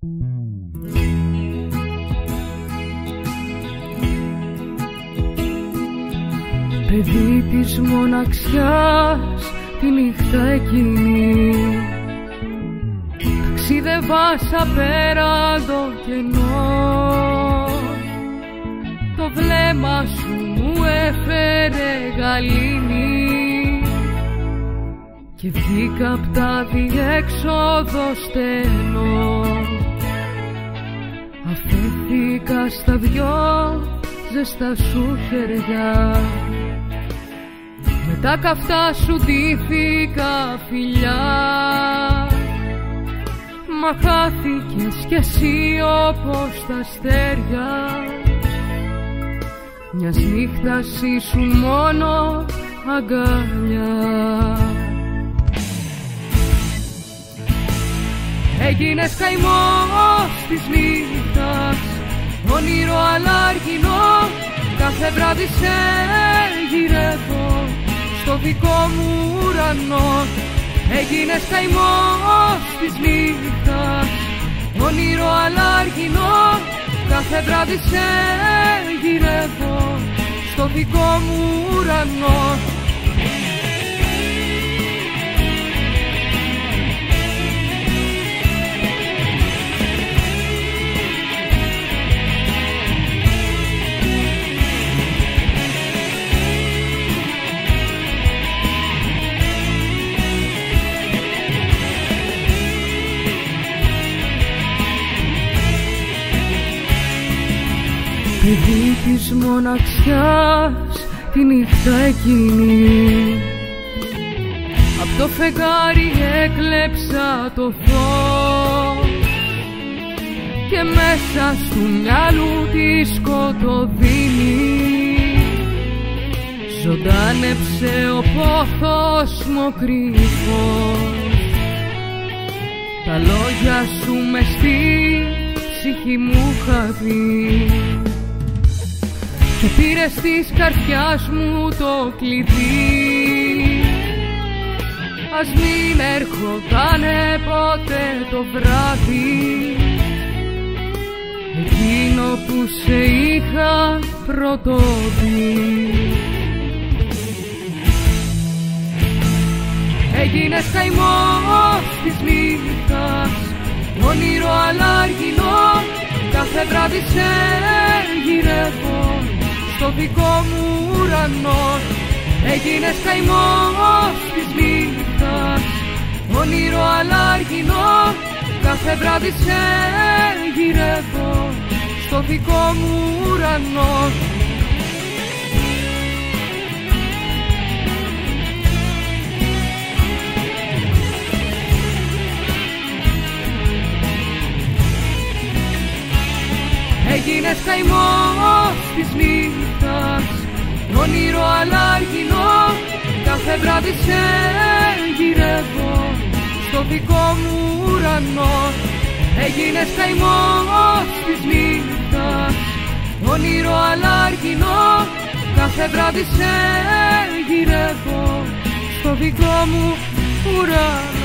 Παιδί της μοναξιάς τη νύχτα εκείνη, ταξίδευα σαν πέραντο κενό. Το βλέμμα σου μου έφερε γαλήνη και βγήκα απ' τα διέξοδο στενό. Αφέθηκα στα δυο ζεστά σου χέρια, με τα καυτά σου ντύθηκα φιλιά. Μα χάθηκες κι εσύ όπως τα αστέρια, μιας νύχτας ήσουν μόνο αγκαλιά. Έγινες καημός της νύχτας, όνειρο αλάργινο, κάθε βράδυ σε γυρεύω στο δικό μου ουρανό. Έγινες καημός της νύχτας, όνειρο αλάργινο, κάθε βράδυ σε γυρεύω στο δικό μου ουρανό. Παιδί της μοναξιάς τη νύχτα εκείνη, απ' το φεγγάρι έκλεψα το φως και μέσα στου μυαλού τη σκοτωδίνη ζωντάνεψε ο πόθος μου ο κρυφός. Τα λόγια σου μες στη ψυχή μου χαθεί και πήρες της καρδιάς μου το κλειδί. Ας μην έρχοτανε ποτέ το βράδυ, εκείνο που σε είχα πρωτοδεί. Έγινες καημός της νύχτας, όνειρο αλάργινο, κάθε βράδυ σε γυρεύω στο δικό μου ουρανό. Έγινες καημός της νύχτας, όνειρο αλάργινο, κάθε βράδυ σε γυρεύω στο δικό μου ουρανό. Έγινες καημός της νύχτας, όνειρο αλάργινο, κάθε βράδυ σε γυρεύω στο δικό μου ουρανό. Έγινες καημός της νύχτας, όνειρο αλάργινο, κάθε βράδυ σε γυρεύω στο δικό μου ουρανό.